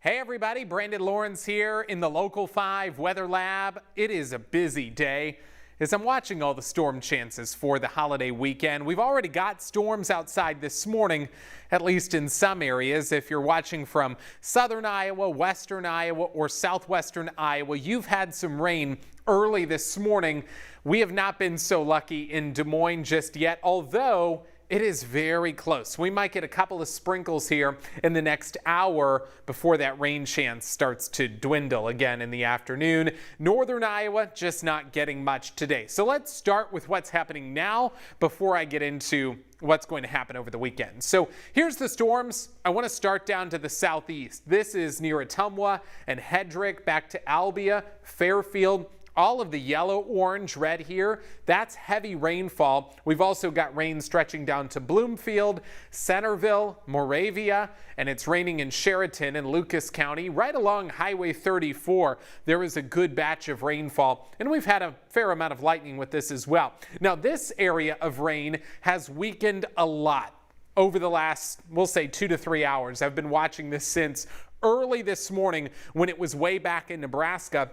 Hey everybody, Brandon Lawrence here in the Local 5 Weather Lab. It is a busy day as I'm watching all the storm chances for the holiday weekend. We've already got storms outside this morning, at least in some areas. If you're watching from southern Iowa, western Iowa, or southwestern Iowa, you've had some rain early this morning. We have not been so lucky in Des Moines just yet, although it is very close. We might get a couple of sprinkles here in the next hour before that rain chance starts to dwindle again in the afternoon. Northern Iowa just not getting much today. So let's start with what's happening now before I get into what's going to happen over the weekend. So here's the storms. I want to start down to the southeast. This is near Ottumwa and Hedrick, back to Albia, Fairfield. All of the yellow, orange, red here, that's heavy rainfall. We've also got rain stretching down to Bloomfield, Centerville, Moravia, and it's raining in Sheraton and Lucas County. Right along Highway 34, there is a good batch of rainfall, and we've had a fair amount of lightning with this as well. Now, this area of rain has weakened a lot over the last, we'll say, 2 to 3 hours. I've been watching this since early this morning when it was way back in Nebraska.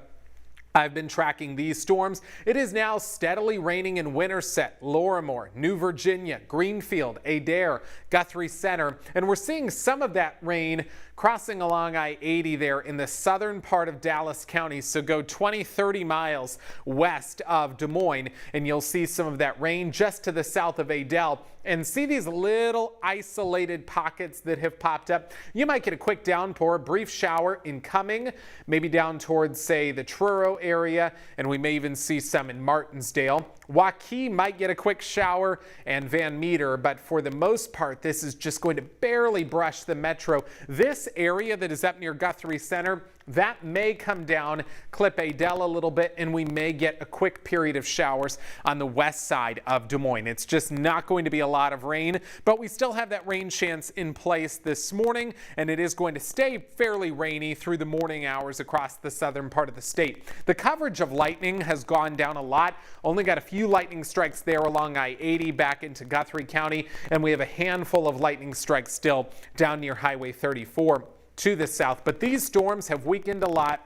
I've been tracking these storms. It is now steadily raining in Winterset, Lorimor, New Virginia, Greenfield, Adair, Guthrie Center, and we're seeing some of that rain crossing along I-80 there in the southern part of Dallas County. So go 20-30 miles west of Des Moines and you'll see some of that rain just to the south of Adel. And see these little isolated pockets that have popped up. You might get a quick downpour, a brief shower incoming, maybe down towards, say, the Truro area, and we may even see some in Martinsdale. YANKEE might get a quick shower, and Van Meter, but for the most part, this is just going to barely brush the metro. This area that is up near Guthrie Center, that may come down, clip Adel a little bit, and we may get a quick period of showers on the west side of Des Moines. It's just not going to be a lot of rain, but we still have that rain chance in place this morning, and it is going to stay fairly rainy through the morning hours across the southern part of the state. The coverage of lightning has gone down a lot. Only got a few lightning strikes there along I-80 back into Guthrie County, and we have a handful of lightning strikes still down near Highway 34 to the south. But these storms have weakened a lot.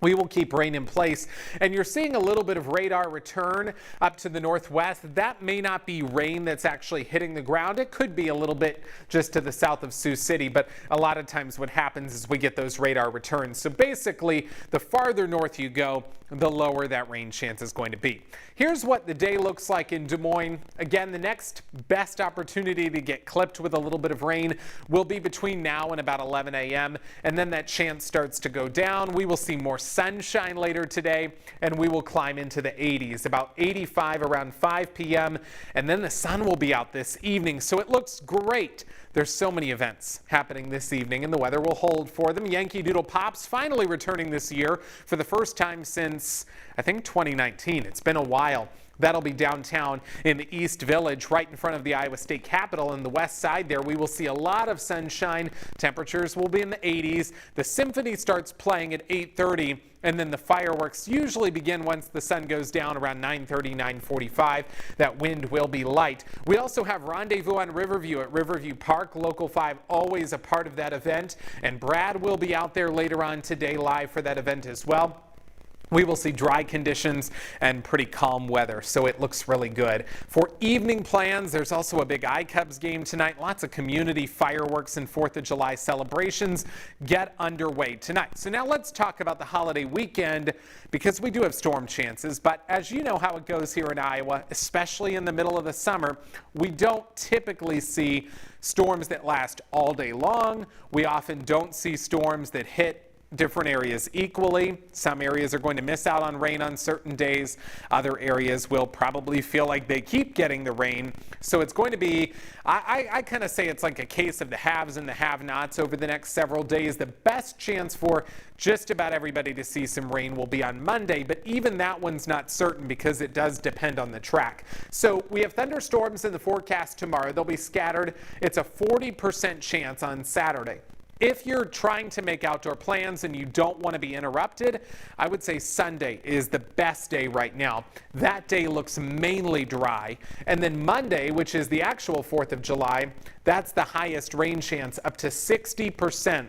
We will keep rain in place, and you're seeing a little bit of radar return up to the northwest. That may not be rain that's actually hitting the ground. It could be a little bit just to the south of Sioux City, but a lot of times what happens is we get those radar returns. So basically, the farther north you go, the lower that rain chance is going to be. Here's what the day looks like in Des Moines. Again, the next best opportunity to get clipped with a little bit of rain will be between now and about 11 a.m., and then that chance starts to go down. We will see more sunshine later today, and we will climb into the 80s, about 85 around 5 p.m., and then the sun will be out this evening, so it looks great. There's so many events happening this evening, and the weather will hold for them. Yankee Doodle Pops finally returning this year for the first time since, I think, 2019. It's been a while. That'll be downtown in the East Village, right in front of the Iowa State Capitol. On the west side there, we will see a lot of sunshine. Temperatures will be in the 80s. The symphony starts playing at 8:30, and then the fireworks usually begin once the sun goes down around 9:30, 9:45. That wind will be light. We also have Rendezvous on Riverview at Riverview Park. Local 5 always a part of that event, and Brad will be out there later on today live for that event as well. We will see dry conditions and pretty calm weather, so it looks really good. For evening plans, there's also a big iCubs game tonight. Lots of community fireworks and 4th of July celebrations get underway tonight. So now let's talk about the holiday weekend, because we do have storm chances. But as you know how it goes here in Iowa, especially in the middle of the summer, we don't typically see storms that last all day long. We often don't see storms that hit different areas equally. Some areas are going to miss out on rain on certain days. Other areas will probably feel like they keep getting the rain. So it's going to be, I kind of say it's like a case of the haves and the have-nots over the next several days. The best chance for just about everybody to see some rain will be on Monday, but even that one's not certain because it does depend on the track. So we have thunderstorms in the forecast tomorrow. They'll be scattered. It's a 40% chance on Saturday. If you're trying to make outdoor plans and you don't want to be interrupted, I would say Sunday is the best day right now. That day looks mainly dry. And then Monday, which is the actual 4th of July, that's the highest rain chance, up to 60%.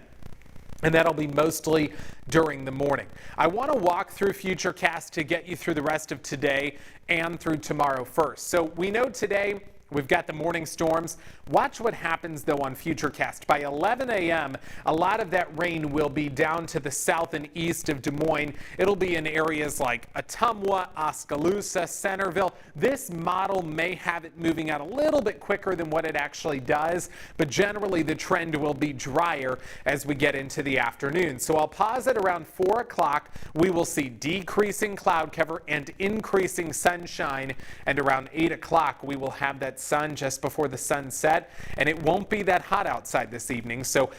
and that'll be mostly during the morning. I want to walk through Futurecast to get you through the rest of today and through tomorrow first. So we know today we've got the morning storms. Watch what happens, though, on Futurecast. By 11 a.m., a lot of that rain will be down to the south and east of Des Moines. It'll be in areas like Ottumwa, Oskaloosa, Centerville. This model may have it moving out a little bit quicker than what it actually does, but generally the trend will be drier as we get into the afternoon. So I'll pause at around 4 o'clock. We will see decreasing cloud cover and increasing sunshine, and around 8 o'clock we will have that sun just before the sun set, and it won't be that hot outside this evening. So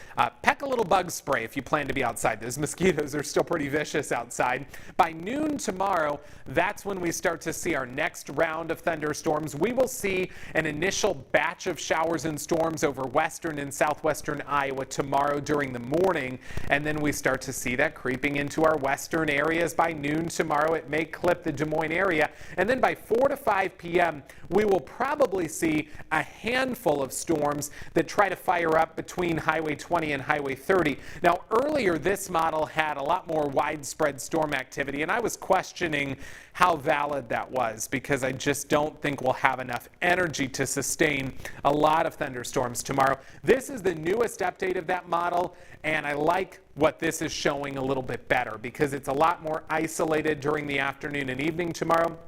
peck a little bug spray if you plan to be outside. Those mosquitoes are still pretty vicious outside. By noon tomorrow, that's when we start to see our next round of thunderstorms. We will see an initial batch of showers and storms over western and southwestern Iowa tomorrow during the morning, and then we start to see that creeping into our western areas. By noon tomorrow, it may clip the Des Moines area, and then by 4 to 5 p.m., we will probably see a handful of storms that try to fire up between Highway 20 and Highway 30. Now, earlier this model had a lot more widespread storm activity, and I was questioning how valid that was because I just don't think we'll have enough energy to sustain a lot of thunderstorms tomorrow. This is the newest update of that model, and I like what this is showing a little bit better because it's a lot more isolated during the afternoon and evening tomorrow,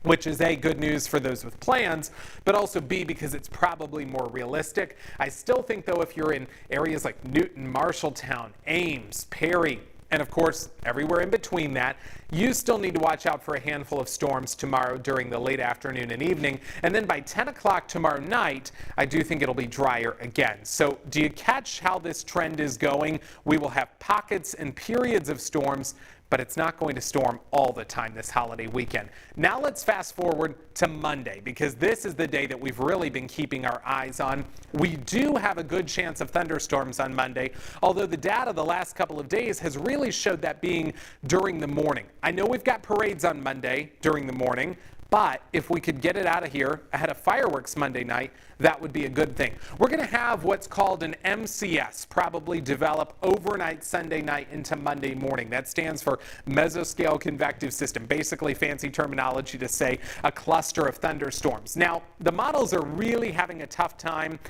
which is A, good news for those with plans, but also B, because it's probably more realistic. I still think, though, if you're in areas like Newton, Marshalltown, Ames, Perry, and of course everywhere in between that, you still need to watch out for a handful of storms tomorrow during the late afternoon and evening. And then by 10 o'clock tomorrow night, I do think it'll be drier again. So do you catch how this trend is going? We will have pockets and periods of storms, but it's not going to storm all the time this holiday weekend. Now let's fast forward to Monday, because this is the day that we've really been keeping our eyes on. We do have a good chance of thunderstorms on Monday, although the data the last couple of days has really showed that being during the morning. I know we've got parades on Monday during the morning, but if we could get it out of here ahead of fireworks Monday night, that would be a good thing. We're going to have what's called an MCS probably develop overnight Sunday night into Monday morning. That stands for Mesoscale Convective System, basically fancy terminology to say a cluster of thunderstorms. Now, the models are really having a tough time,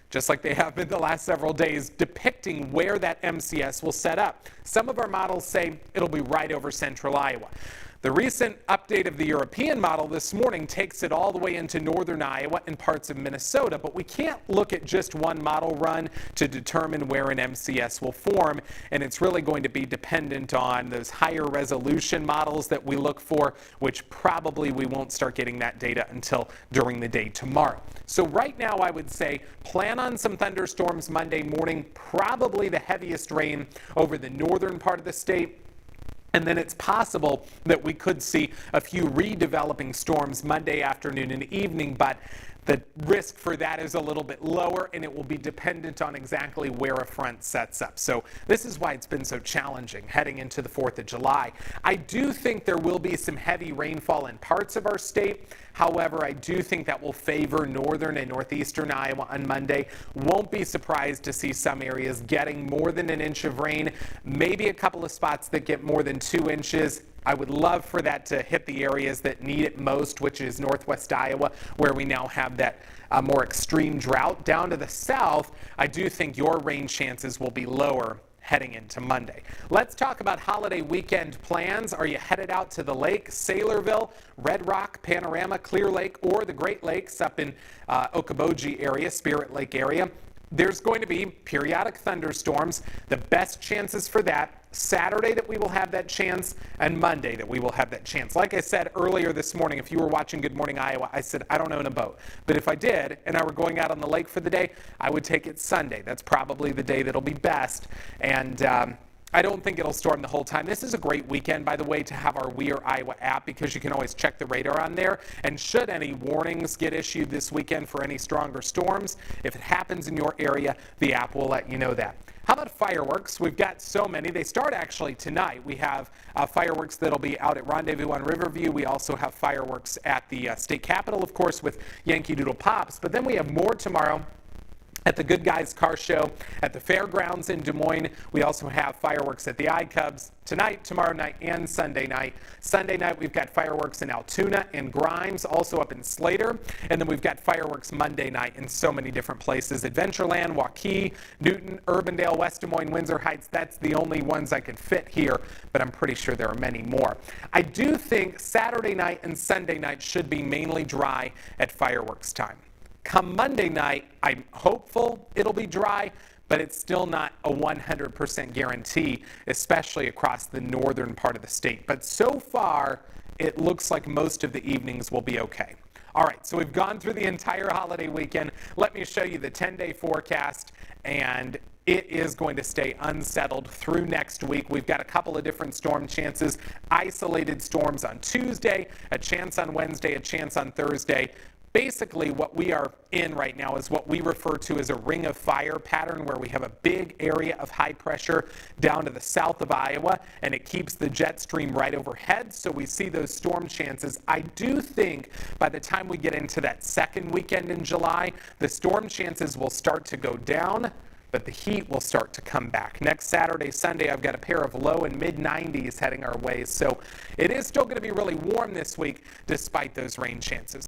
just like they have been the last several days, depicting where that MCS will set up. Some of our models say it'll be right over central Iowa. The recent update of the European model this morning takes it all the way into northern Iowa and parts of Minnesota, but we can't look at just one model run to determine where an MCS will form, and it's really going to be dependent on those higher resolution models that we look for, which probably we won't start getting that data until during the day tomorrow. So right now I would say plan on some thunderstorms Monday morning, probably the heaviest rain over the northern part of the state. And then it's possible that we could see a few redeveloping storms Monday afternoon and evening, but the risk for that is a little bit lower, and it will be dependent on exactly where a front sets up. So this is why it's been so challenging heading into the 4th of July. I do think there will be some heavy rainfall in parts of our state. However, I do think that will favor northern and northeastern Iowa on Monday. Won't be surprised to see some areas getting more than an inch of rain, maybe a couple of spots that get more than 2 inches. I would love for that to hit the areas that need it most, which is northwest Iowa, where we now have that more extreme drought. Down to the south, I do think your rain chances will be lower heading into Monday. Let's talk about holiday weekend plans. Are you headed out to the lake, Saylorville, Red Rock, Panorama, Clear Lake, or the Great Lakes up in Okoboji area, Spirit Lake area? There's going to be periodic thunderstorms. The best chances for that, Saturday that we will have that chance, and Monday that we will have that chance. Like I said earlier this morning, if you were watching Good Morning Iowa, I said I don't own a boat. But if I did, and I were going out on the lake for the day, I would take it Sunday. That's probably the day that'll be best. And I don't think it'll storm the whole time. This is a great weekend, by the way, to have our We Are Iowa app, because you can always check the radar on there. And should any warnings get issued this weekend for any stronger storms, if it happens in your area, the app will let you know that. How about fireworks? We've got so many. They start actually tonight. We have fireworks that'll be out at Rendezvous on Riverview. We also have fireworks at the state capitol, of course, with Yankee Doodle Pops. But then we have more tomorrow at the Good Guys Car Show at the fairgrounds in Des Moines. We also have fireworks at the iCubs tonight, tomorrow night, and Sunday night. Sunday night, we've got fireworks in Altoona and Grimes, also up in Slater. And then we've got fireworks Monday night in so many different places. Adventureland, YANKEE, Newton, Urbandale, West Des Moines, Windsor Heights. That's the only ones I could fit here, but I'm pretty sure there are many more. I do think Saturday night and Sunday night should be mainly dry at fireworks time. Come Monday night, I'm hopeful it'll be dry, but it's still not a 100% guarantee, especially across the northern part of the state. But so far, it looks like most of the evenings will be okay. All right, so we've gone through the entire holiday weekend. Let me show you the 10-day forecast, and it is going to stay unsettled through next week. We've got a couple of different storm chances, isolated storms on Tuesday, a chance on Wednesday, a chance on Thursday. Basically, what we are in right now is what we refer to as a ring of fire pattern, where we have a big area of high pressure down to the south of Iowa, and it keeps the jet stream right overhead, so we see those storm chances. I do think by the time we get into that second weekend in July, the storm chances will start to go down, but the heat will start to come back. Next Saturday, Sunday, I've got a pair of low and mid 90s heading our way, so it is still going to be really warm this week despite those rain chances.